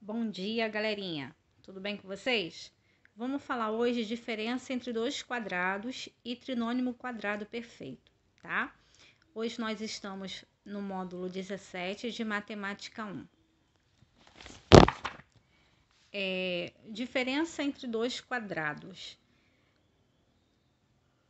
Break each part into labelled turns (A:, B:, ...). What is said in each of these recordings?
A: Bom dia, galerinha. Tudo bem com vocês? Vamos falar hoje de diferença entre dois quadrados e trinômio quadrado perfeito, tá? Hoje nós estamos no módulo 17 de Matemática 1. Diferença entre dois quadrados.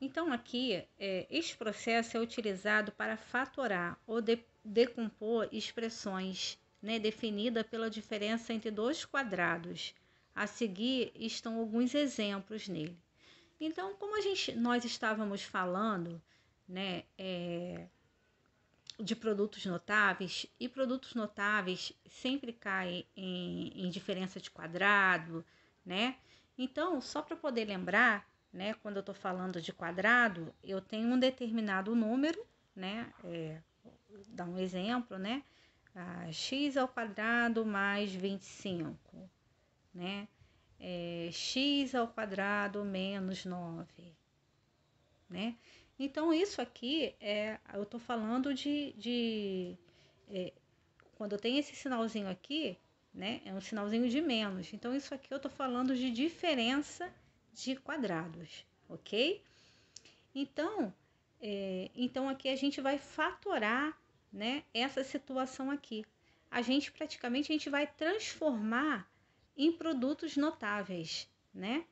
A: Então, aqui, este processo é utilizado para fatorar ou decompor expressões, definida pela diferença entre dois quadrados. A seguir estão alguns exemplos nele. Então, como nós estávamos falando, de produtos notáveis, e produtos notáveis sempre caem em diferença de quadrado, né? Então, só para poder lembrar, quando eu estou falando de quadrado, eu tenho um determinado número, dar um exemplo, x ao quadrado mais 25, x ao quadrado menos 9, Então, isso aqui, eu estou falando quando eu tenho esse sinalzinho aqui, é um sinalzinho de menos. Então, isso aqui eu estou falando de diferença de quadrados, ok? Então, aqui a gente vai fatorar, essa situação aqui. Praticamente, a gente vai transformar em produtos notáveis,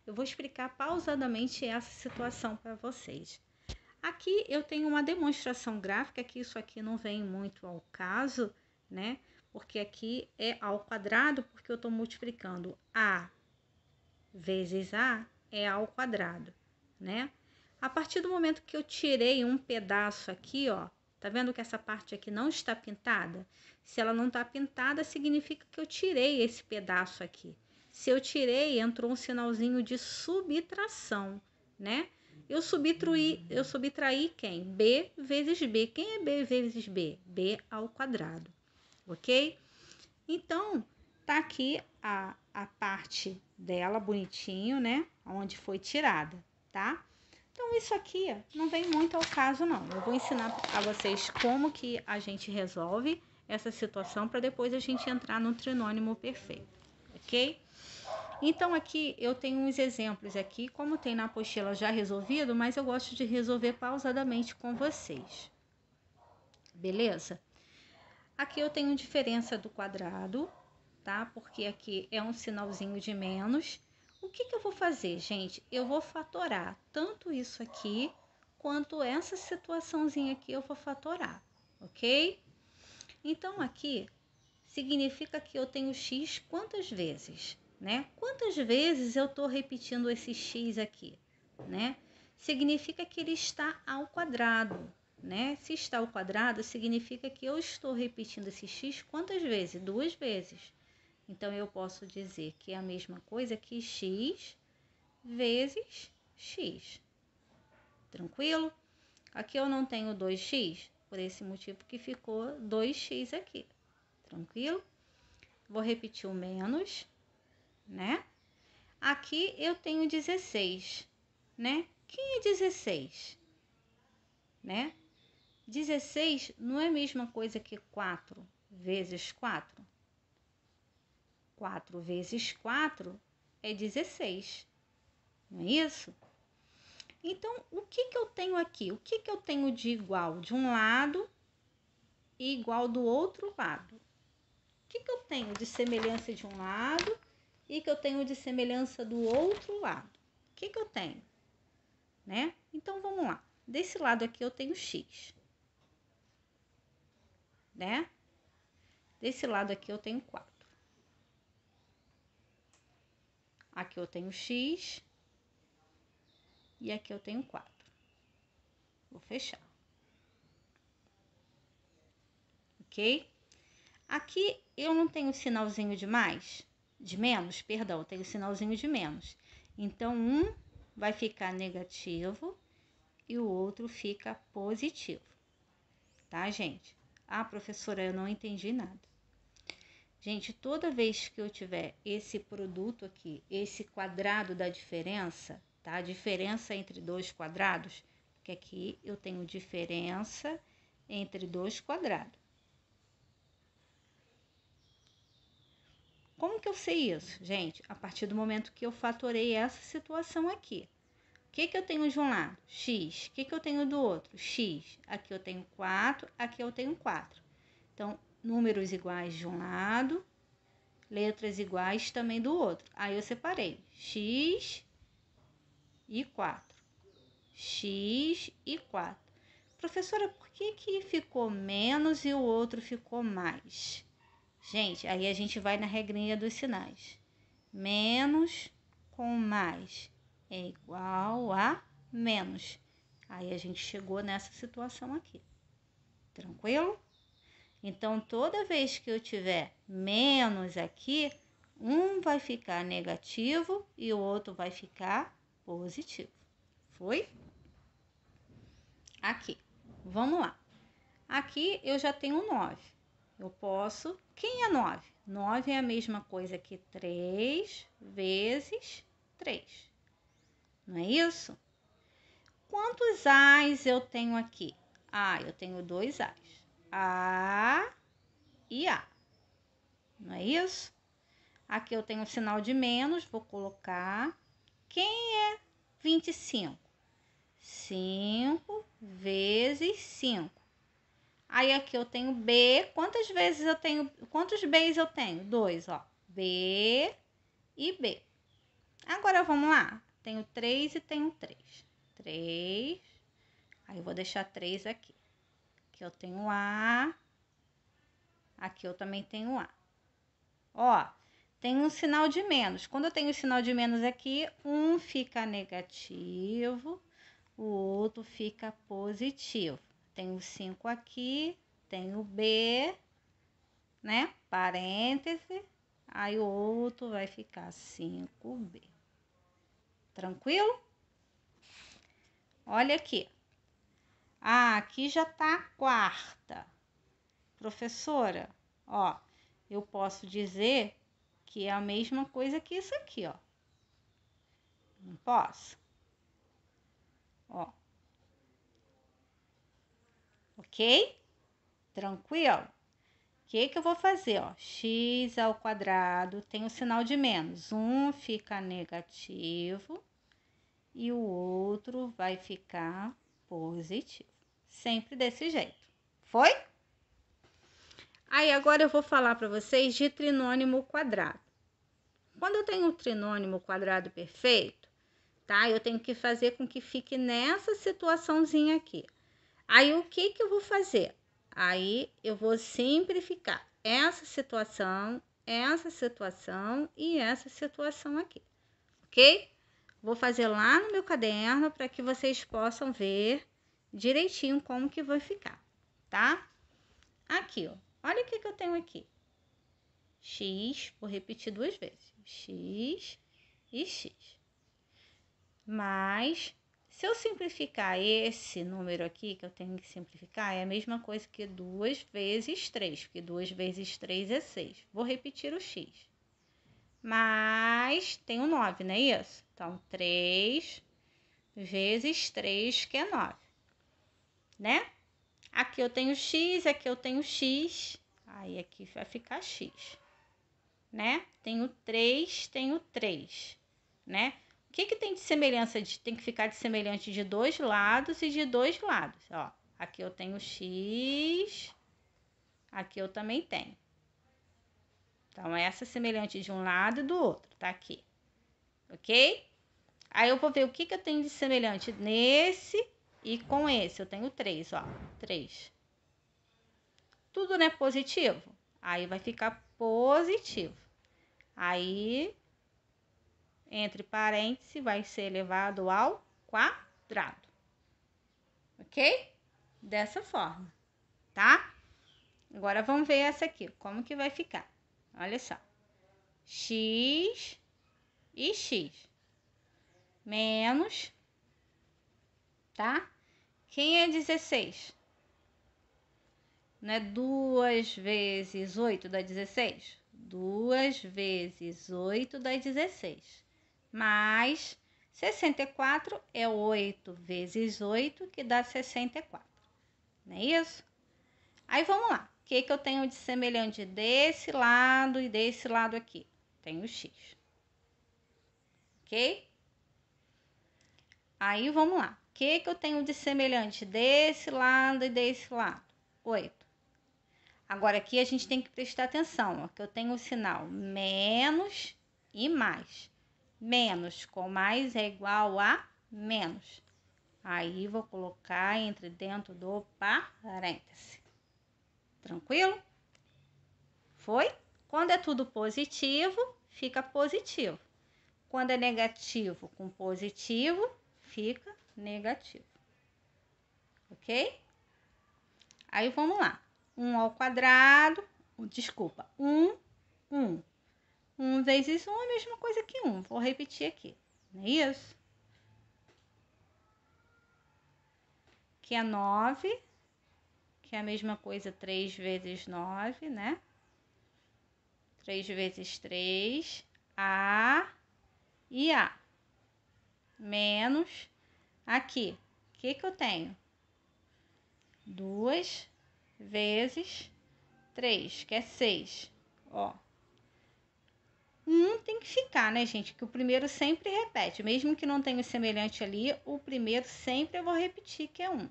A: Eu vou explicar pausadamente essa situação para vocês. Aqui eu tenho uma demonstração gráfica, que isso aqui não vem muito ao caso, Porque aqui é ao quadrado, porque eu estou multiplicando A vezes A é A ao quadrado, A partir do momento que eu tirei um pedaço aqui, ó, tá vendo que essa parte aqui não está pintada? Se ela não está pintada, significa que eu tirei esse pedaço aqui. Se eu tirei, entrou um sinalzinho de subtração, Eu subtraí quem? B vezes B. Quem é B vezes B? B ao quadrado, ok? Então, tá aqui a parte dela bonitinho, Onde foi tirada, tá? Então, isso aqui não vem muito ao caso, não. Eu vou ensinar a vocês como que a gente resolve essa situação para depois a gente entrar no trinômio perfeito, ok? Então, aqui eu tenho uns exemplos aqui, como tem na apostila já resolvido, mas eu gosto de resolver pausadamente com vocês. Beleza? Aqui eu tenho diferença do quadrado, tá? Porque aqui é um sinalzinho de menos. O que eu vou fazer, gente? Eu vou fatorar tanto isso aqui, quanto essa situaçãozinha aqui eu vou fatorar, ok? Então, aqui significa que eu tenho x quantas vezes, Quantas vezes eu estou repetindo esse x aqui, Significa que ele está ao quadrado, Se está ao quadrado, significa que eu estou repetindo esse x quantas vezes? 2 vezes. Então, eu posso dizer que é a mesma coisa que x vezes x. Tranquilo? Aqui eu não tenho 2x, por esse motivo que ficou 2x aqui. Tranquilo? Vou repetir o menos, Aqui eu tenho 16, Quem é 16? 16 não é a mesma coisa que 4 vezes 4? 4 vezes 4 é 16, não é isso? Então, o que eu tenho aqui? O que eu tenho de igual de um lado e igual do outro lado? O que eu tenho de semelhança de um lado e que eu tenho de semelhança do outro lado? O que eu tenho? Então, vamos lá. Desse lado aqui eu tenho x, Desse lado aqui eu tenho 4. Aqui eu tenho x e aqui eu tenho 4. Vou fechar. Ok? Aqui eu não tenho sinalzinho de mais, de menos, perdão, eu tenho sinalzinho de menos. Então, um vai ficar negativo e o outro fica positivo. Tá, gente? Ah, professora, eu não entendi nada. Gente, toda vez que eu tiver esse produto aqui, esse quadrado da diferença, tá? A diferença entre dois quadrados, porque aqui eu tenho diferença entre dois quadrados. Como que eu sei isso? Gente, a partir do momento que eu fatorei essa situação aqui. O que eu tenho de um lado? X. O que eu tenho do outro? X. Aqui eu tenho 4, aqui eu tenho 4. Então, números iguais de um lado, letras iguais também do outro. Aí eu separei X e 4. X e 4. Professora, por que ficou menos e o outro ficou mais? Gente, aí a gente vai na regrinha dos sinais. Menos com mais é igual a menos. Aí a gente chegou nessa situação aqui. Tranquilo? Então, toda vez que eu tiver menos aqui, um vai ficar negativo e o outro vai ficar positivo. Foi? Aqui. Vamos lá. Aqui eu já tenho 9. Eu posso... Quem é 9? 9 é a mesma coisa que 3 vezes 3. Não é isso? Quantos A's eu tenho aqui? Eu tenho 2 A's. A e A. Não é isso? Aqui eu tenho um sinal de menos, vou colocar. Quem é 25? 5 vezes 5. Aí aqui eu tenho B. Quantas vezes eu tenho? Quantos B's eu tenho? 2, ó. B e B. Agora vamos lá. Tenho 3 e tenho 3. 3. Aí eu vou deixar 3 aqui. Aqui eu tenho A. Aqui eu também tenho A. Ó, tem um sinal de menos. Quando eu tenho o sinal de menos aqui, um fica negativo, o outro fica positivo. Tenho 5 aqui, tenho B, né? Parêntese, aí o outro vai ficar 5B. Tranquilo? Olha aqui. Aqui já tá a quarta. Professora, ó, eu posso dizer que é a mesma coisa que isso aqui, ó. Não posso? Ó. Ok? Tranquilo? O que eu vou fazer, ó? X ao quadrado tem o sinal de menos. Um fica negativo e o outro vai ficar positivo. Sempre desse jeito. Foi? Aí, agora eu vou falar para vocês de trinônimo quadrado. Quando eu tenho um trinônimo quadrado perfeito, tá? Eu tenho que fazer com que fique nessa situaçãozinha aqui. Aí, o que eu vou fazer? Aí, eu vou simplificar essa situação e essa situação aqui, ok? Vou fazer lá no meu caderno para que vocês possam ver direitinho como que vai ficar, tá? Aqui, ó. Olha o que eu tenho aqui. X, vou repetir 2 vezes. X e X. Mas, se eu simplificar esse número aqui, que eu tenho que simplificar, é a mesma coisa que 2 vezes 3, porque 2 vezes 3 é 6. Vou repetir o X. Mas, tem o 9, não é isso? Então, 3 vezes 3, que é 9, né? Aqui eu tenho X, aqui eu tenho X, aí aqui vai ficar X, né? Tenho 3, né? O que tem de semelhança? Tem que ficar de semelhante de dois lados e de dois lados, ó. Aqui eu tenho X, aqui eu também tenho. Então, essa é semelhante de um lado e do outro, tá aqui, ok? Aí eu vou ver o que eu tenho de semelhante nesse e com esse. Eu tenho 3, ó. 3. Tudo não é positivo? Aí vai ficar positivo. Aí, entre parênteses, vai ser elevado ao quadrado. Ok? Dessa forma, tá? Agora vamos ver essa aqui, como que vai ficar. Olha só. X e X. Menos, tá? Quem é 16? Não é 2 vezes 8 dá 16? 2 vezes 8 dá 16. Mais 64 é 8 vezes 8, que dá 64. Não é isso? Aí vamos lá. O que eu tenho de semelhante desse lado e desse lado aqui? tenho x. Ok? Aí, vamos lá. O que eu tenho de semelhante desse lado e desse lado? 8. Agora, aqui a gente tem que prestar atenção, ó, que eu tenho o sinal menos e mais. Menos com mais é igual a menos. Aí, vou colocar dentro do parêntese. Tranquilo? Foi? Quando é tudo positivo, fica positivo. Quando é negativo com positivo, fica negativo. Ok? Aí, vamos lá. 1 ao quadrado, desculpa, 1, 1. 1 vezes 1 é a mesma coisa que 1. Vou repetir aqui, não é isso? Que é 9, que é a mesma coisa 3 vezes 9, né? 3 vezes 3, A e A. Menos, aqui, o que eu tenho? 2 vezes 3, que é 6, ó. 1 tem que ficar, né, gente? Que o primeiro sempre repete. Mesmo que não tenha o semelhante ali, o primeiro sempre eu vou repetir, que é 1,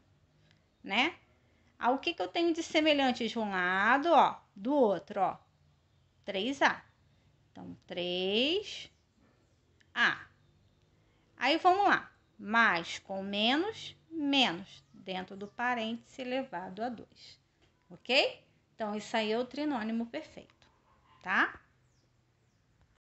A: né? O que eu tenho de semelhante de um lado, ó, do outro, ó? 3A. Então, 3A. Aí, vamos lá. Mais com menos, menos. Dentro do parêntese elevado a 2. Ok? Então, isso aí é o trinônimo perfeito, tá?